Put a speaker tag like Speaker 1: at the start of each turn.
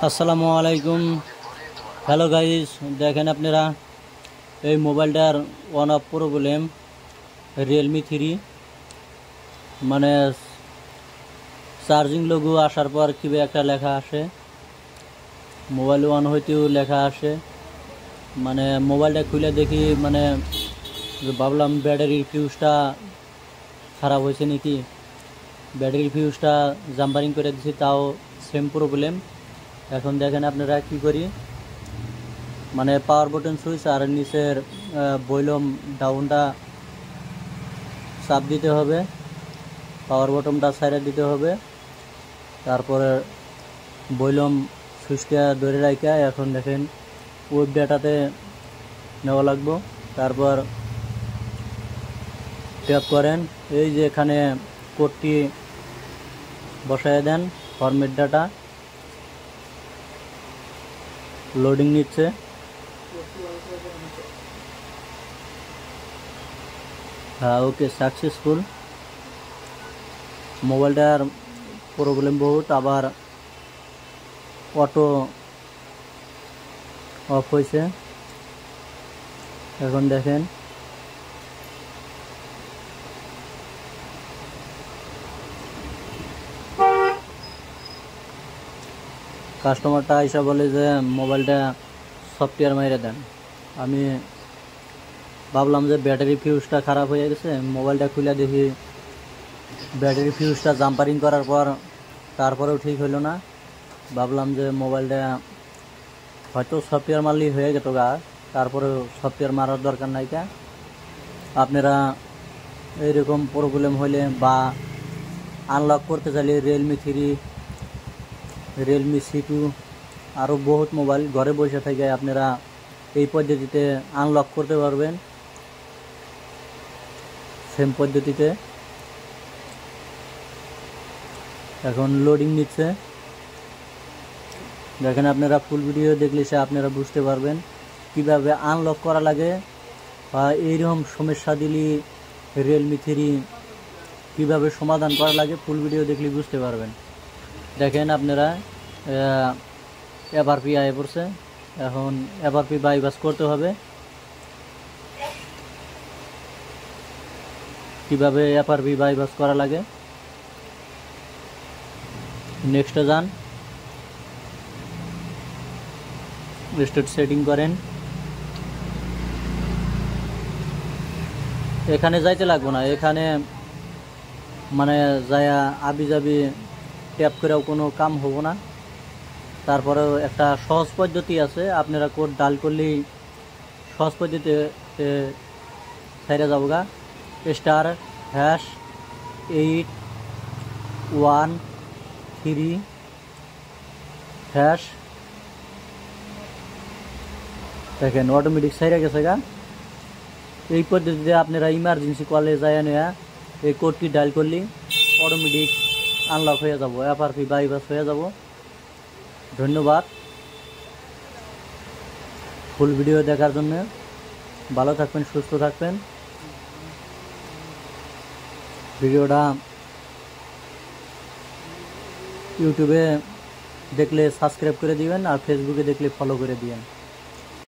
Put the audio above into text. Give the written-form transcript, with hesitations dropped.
Speaker 1: আসসালামু আলাইকুম। Hello guys, দেখেন আপনারা এই মোবাইলটার ওয়ান অফ প্রবলেম রিয়েলমি 3 মানে চার্জিং লোগো আসার পর কীভাবে একটা লেখা আসে, মোবাইল অন হইতেও লেখা আসে। মানে মোবাইলটা খুলে দেখি, মানে ভাবলাম ব্যাটারির ফিউজটা খারাপ হয়েছে নাকি, ব্যাটারির ফিউজটা জাম্পারিং করে দিছি, তাও সেম প্রবলেম। এখন দেখেন আপনারা কি করি, মানে পাওয়ার বাটন সুইচ আর নিচের ভলিউম ডাউনটা চাপ দিতে হবে, পাওয়ার বাটনটা সাইডে দিতে হবে, তারপরে ভলিউম সুইচটা ধরে রাখা। এখন দেখেন ওয়েব ডাটাতে নেওয়া লাগবো, তারপর ট্যাপ করেন, এই যে এখানে কোডটি বসায় দেন, ফরম্যাট ডাটা লোডিং নিচ্ছে। হ্যাঁ, ওকে, সাকসেসফুল। মোবাইলটার প্রবলেম বহুত, আবার অটো অফ হয়েছে। এখন দেখেন কাস্টমারটা আইসা বলে যে মোবাইলটা সফটওয়্যার মাইরে দেন। আমি ভাবলাম যে ব্যাটারি ফিউজটা খারাপ হয়ে গেছে, মোবাইলটা খুলে দেখি ব্যাটারি ফিউজটা জাম্পারিং করার পর তারপরেও ঠিক হলো না। ভাবলাম যে মোবাইলটা হয়তো সফটওয়্যার মারলেই হয়ে গেত গা, তারপরেও সফটওয়্যার মারার দরকার নাই। কা আপনারা এইরকম প্রবলেম হলে বা আনলক করতে চাইলে রিয়েলমি 3, রিয়েলমি C2 আরও বহুত মোবাইল ঘরে বসে থেকে আপনারা এই পদ্ধতিতে আনলক করতে পারবেন, সেম পদ্ধতিতে। এখন লোডিং নিচ্ছে, দেখেন আপনারা ফুল ভিডিও দেখলে সে আপনারা বুঝতে পারবেন কিভাবে আনলক করা লাগে, বা এইরকম সমস্যা দিলে রিয়েলমি 3 কীভাবে সমাধান করা লাগে, ফুল ভিডিও দেখলে বুঝতে পারবেন। দেখেন আপনারা FRP আয়ে পড়ছে, এখন FRP বাইপাস করতে হবে। কিভাবে FRP বাইপাস করা লাগে, নেক্সটে যান, স্টেট সেটিং করেন। এখানে যাইতে লাগবো না, এখানে মানে যায়া আবি যাবি ট্যাপ করেও কোনো কাম হবো না। তারপরেও একটা সহজ পদ্ধতি আছে, আপনারা কোড ডাল করলেই সহজ পদ্ধতিতে সাইডে যাবো গা। *813# দেখেন অটোমেটিক সাইডে গেছে গা। এই পদ্ধতিতে আপনারা ইমার্জেন্সি কলে যায় নেয়া এই কোডটি ডায়াল করলে অটোমেটিক আনলক হয়ে যাব, FRP বাইপাস হয়ে যাব। ধন্যবাদ ফুল ভিডিও দেখার জন্য। ভালো থাকবেন, সুস্থ থাকবেন। ভিডিওটা ইউটিউবে দেখলে সাবস্ক্রাইব করে দিবেন, আর ফেসবুকে দেখলে ফলো করে দিবেন।